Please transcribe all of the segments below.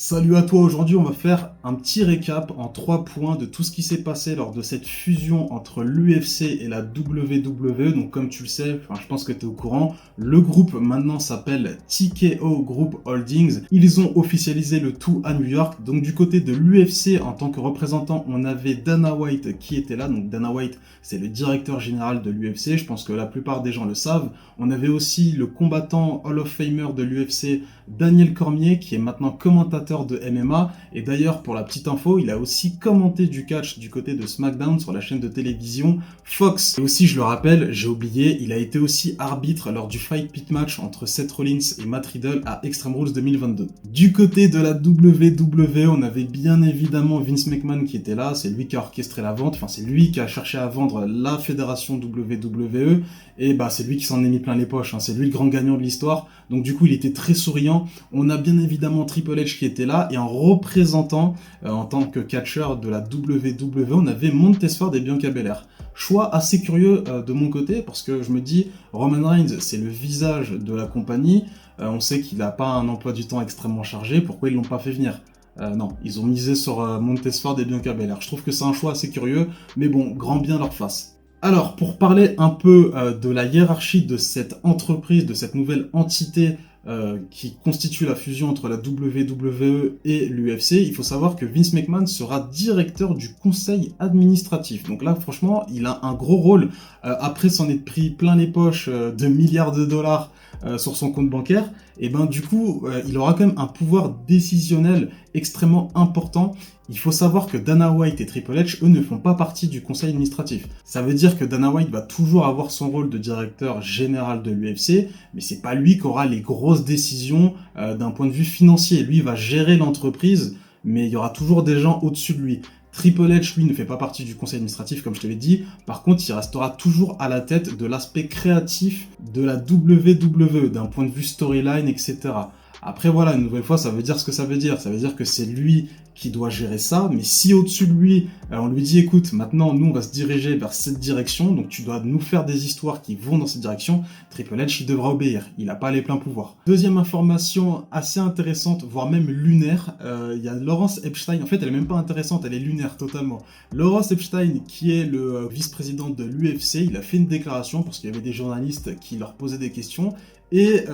Salut à toi, aujourd'hui on va faire un petit récap en 3 points de tout ce qui s'est passé lors de cette fusion entre l'UFC et la WWE. Donc comme tu le sais, je pense que tu es au courant, le groupe maintenant s'appelle TKO Group Holdings. Ils ont officialisé le tout à New York. Donc du côté de l'UFC, en tant que représentant, on avait Dana White qui était là. Donc Dana White, c'est le directeur général de l'UFC, je pense que la plupart des gens le savent. On avait aussi le combattant Hall of Famer de l'UFC, Daniel Cormier, qui est maintenant commentateur de MMA. Et d'ailleurs, pour la petite info, il a aussi commenté du catch du côté de SmackDown sur la chaîne de télévision Fox. Et aussi, je le rappelle, j'ai oublié, il a été aussi arbitre lors du Fight Pit match entre Seth Rollins et Matt Riddle à Extreme Rules 2022. Du côté de la WWE, on avait bien évidemment Vince McMahon qui était là. C'est lui qui a orchestré la vente. Enfin, c'est lui qui a cherché à vendre la fédération WWE. Et bah, c'est lui qui s'en est mis plein les poches. C'est lui le grand gagnant de l'histoire. Donc du coup, il était très souriant. On a bien évidemment Triple H qui était là, et en représentant, en tant que catcheur de la WWE, on avait Montez et Bianca Belair. Choix assez curieux de mon côté, parce que je me dis, Roman Reigns, c'est le visage de la compagnie, on sait qu'il n'a pas un emploi du temps extrêmement chargé, pourquoi ils l'ont pas fait venir? Non, ils ont misé sur Montez et Bianca Belair. Je trouve que c'est un choix assez curieux, mais bon, grand bien leur face. Alors, pour parler un peu de la hiérarchie de cette entreprise, de cette nouvelle entité qui constitue la fusion entre la WWE et l'UFC, il faut savoir que Vince McMahon sera directeur du conseil administratif. Donc là, franchement, il a un gros rôle. Après s'en être pris plein les poches de milliards de dollars sur son compte bancaire, et ben du coup, il aura quand même un pouvoir décisionnel extrêmement important. Il faut savoir que Dana White et Triple H, eux, ne font pas partie du conseil administratif. Ça veut dire que Dana White va toujours avoir son rôle de directeur général de l'UFC, mais c'est pas lui qui aura les grosses décisions d'un point de vue financier. Lui, il va gérer l'entreprise, mais il y aura toujours des gens au-dessus de lui. Triple H, lui, ne fait pas partie du conseil administratif, comme je te l'ai dit. Par contre, il restera toujours à la tête de l'aspect créatif de la WWE, d'un point de vue storyline, etc. Après, voilà, une nouvelle fois, ça veut dire ce que ça veut dire. Ça veut dire que c'est lui qui doit gérer ça, mais si au-dessus de lui, on lui dit, écoute, maintenant, nous, on va se diriger vers cette direction, donc tu dois nous faire des histoires qui vont dans cette direction, Triple H, il devra obéir. Il n'a pas les pleins pouvoirs. Deuxième information assez intéressante, voire même lunaire, il y a Lawrence Epstein. En fait, elle est même pas intéressante, elle est lunaire totalement. Lawrence Epstein, qui est le vice-président de l'UFC, il a fait une déclaration parce qu'il y avait des journalistes qui leur posaient des questions, et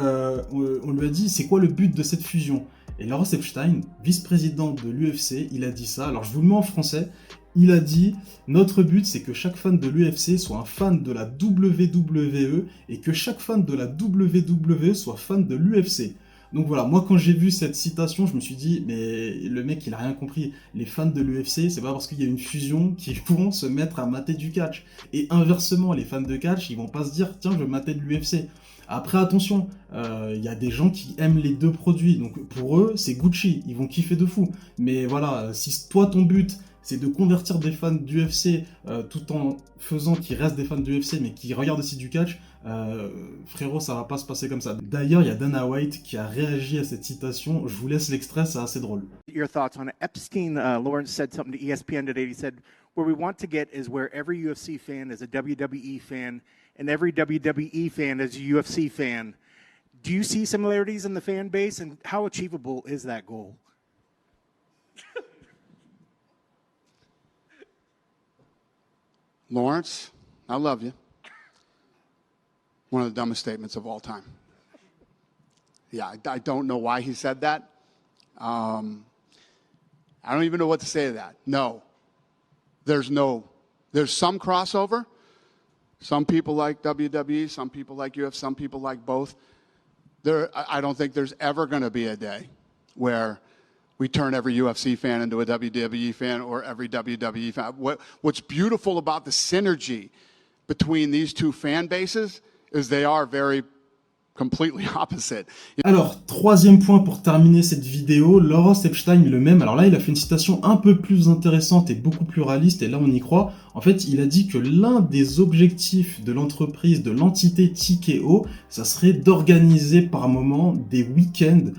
on lui a dit, c'est quoi le but de cette fusion? Et Lawrence Epstein, vice-président de l'UFC, il a dit ça. Alors je vous le mets en français. Il a dit, notre but c'est que chaque fan de l'UFC soit un fan de la WWE et que chaque fan de la WWE soit fan de l'UFC. Donc voilà, moi quand j'ai vu cette citation, je me suis dit, mais le mec il a rien compris. Les fans de l'UFC, c'est pas parce qu'il y a une fusion qu'ils pourront se mettre à mater du catch. Et inversement, les fans de catch, ils vont pas se dire, tiens, je vais mater de l'UFC. Après, attention, y a des gens qui aiment les deux produits, donc pour eux, c'est Gucci, ils vont kiffer de fou. Mais voilà, si toi, ton but, c'est de convertir des fans d'UFC tout en faisant qu'ils restent des fans d'UFC, mais qui regardent aussi du catch, frérot, ça va pas se passer comme ça. D'ailleurs, il y a Dana White qui a réagi à cette citation, je vous laisse l'extrait, c'est assez drôle. Your thoughts on it. Epstein, Lawrence said something to ESPN today. He said, where we want to get is where every UFC fan is a WWE fan and every WWE fan is a UFC fan. Do you see similarities in the fan base, and how achievable is that goal? Lawrence, I love you. One of the dumbest statements of all time. Yeah, I don't know why he said that. I don't even know what to say to that. No. There's some crossover. Some people like WWE, some people like UFC, some people like both. I don't think there's ever going to be a day where we turn every UFC fan into a WWE fan or every WWE fan. What's beautiful about the synergy between these two fan bases is they are very completely opposite. Alors, troisième point pour terminer cette vidéo, Lawrence Epstein le même. Alors là, il a fait une citation un peu plus intéressante et beaucoup plus réaliste, et là on y croit. En fait, il a dit que l'un des objectifs de l'entreprise, de l'entité TKO, ça serait d'organiser par moment des week-ends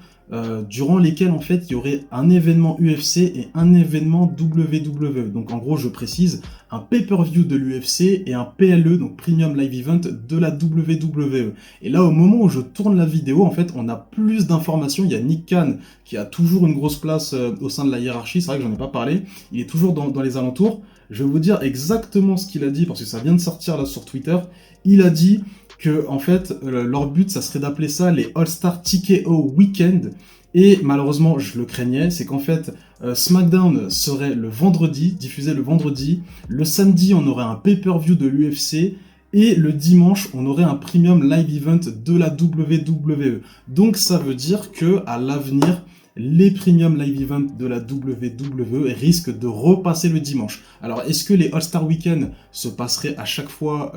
durant lesquels en fait il y aurait un événement UFC et un événement WWE. Donc en gros, je précise, un pay-per-view de l'UFC et un PLE, donc Premium Live Event de la WWE. Et là, au moment où je tourne la vidéo, en fait, on a plus d'informations. Il y a Nick Khan qui a toujours une grosse place au sein de la hiérarchie. C'est vrai que j'en ai pas parlé. Il est toujours dans les alentours. Je vais vous dire exactement ce qu'il a dit parce que ça vient de sortir là sur Twitter. Il a dit que en fait leur but ça serait d'appeler ça les All-Star TKO Weekend, et malheureusement je le craignais, c'est qu'en fait SmackDown serait le vendredi, diffusé le vendredi, le samedi on aurait un pay-per-view de l'UFC et le dimanche on aurait un premium live event de la WWE. Donc ça veut dire que à l'avenir les premium live events de la WWE risquent de repasser le dimanche. Alors, est-ce que les All-Star Weekend se passeraient à chaque fois,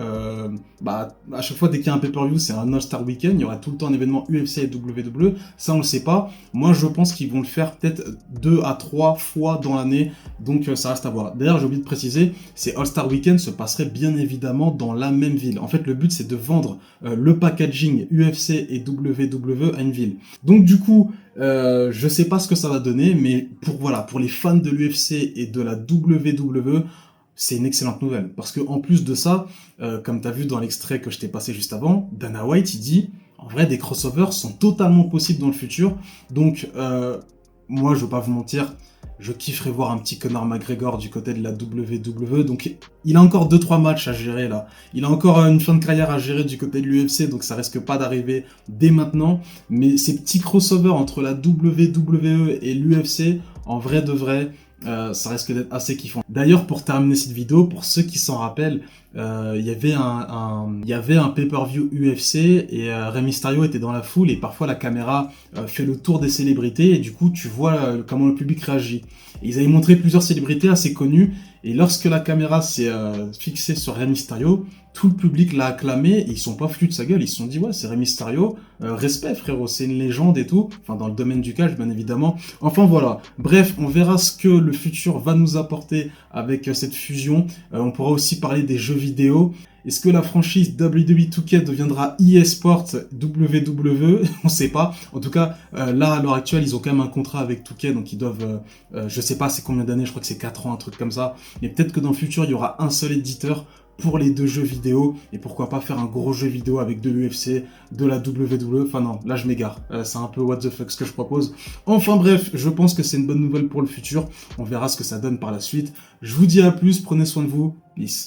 à chaque fois dès qu'il y a un pay-per-view, c'est un All-Star Weekend, il y aura tout le temps un événement UFC et WWE, ça on le sait pas. Moi, je pense qu'ils vont le faire peut-être 2 à 3 fois dans l'année, donc ça reste à voir. D'ailleurs, j'ai oublié de préciser, ces All-Star Weekend se passeraient bien évidemment dans la même ville. En fait, le but, c'est de vendre le packaging UFC et WWE à une ville. Donc, du coup, je sais pas ce que ça va donner, mais pour les fans de l'UFC et de la WWE, c'est une excellente nouvelle. Parce que en plus de ça, comme tu as vu dans l'extrait que je t'ai passé juste avant, Dana White, il dit, en vrai, des crossovers sont totalement possibles dans le futur. Donc, moi, je veux pas vous mentir, je kifferais voir un petit Conor McGregor du côté de la WWE. Donc, il a encore 2-3 matchs à gérer là. Il a encore une fin de carrière à gérer du côté de l'UFC, donc ça risque pas d'arriver dès maintenant. Mais ces petits crossovers entre la WWE et l'UFC, en vrai de vrai, ça risque d'être assez kiffant. D'ailleurs, pour terminer cette vidéo, pour ceux qui s'en rappellent, il y avait un pay-per-view UFC et Rey Mysterio était dans la foule et parfois la caméra fait le tour des célébrités et du coup tu vois comment le public réagit. Et ils avaient montré plusieurs célébrités assez connues et lorsque la caméra s'est fixée sur Rey Mysterio, tout le public l'a acclamé et ils sont pas foutus de sa gueule, ils se sont dit ouais c'est Rey Mysterio, respect frérot, c'est une légende et tout, enfin dans le domaine du catch bien évidemment. Enfin voilà, bref on verra ce que le futur va nous apporter avec cette fusion. On pourra aussi parler des jeux vidéo. Est-ce que la franchise WWE 2K deviendra eSport WWE? On sait pas. En tout cas, là, à l'heure actuelle, ils ont quand même un contrat avec 2K, donc ils doivent, je sais pas c'est combien d'années, je crois que c'est 4 ans, un truc comme ça. Mais peut-être que dans le futur, il y aura un seul éditeur pour les deux jeux vidéo, et pourquoi pas faire un gros jeu vidéo avec de l'UFC, de la WWE, enfin non, là je m'égare, c'est un peu what the fuck ce que je propose. Enfin bref, je pense que c'est une bonne nouvelle pour le futur, on verra ce que ça donne par la suite. Je vous dis à plus, prenez soin de vous, peace.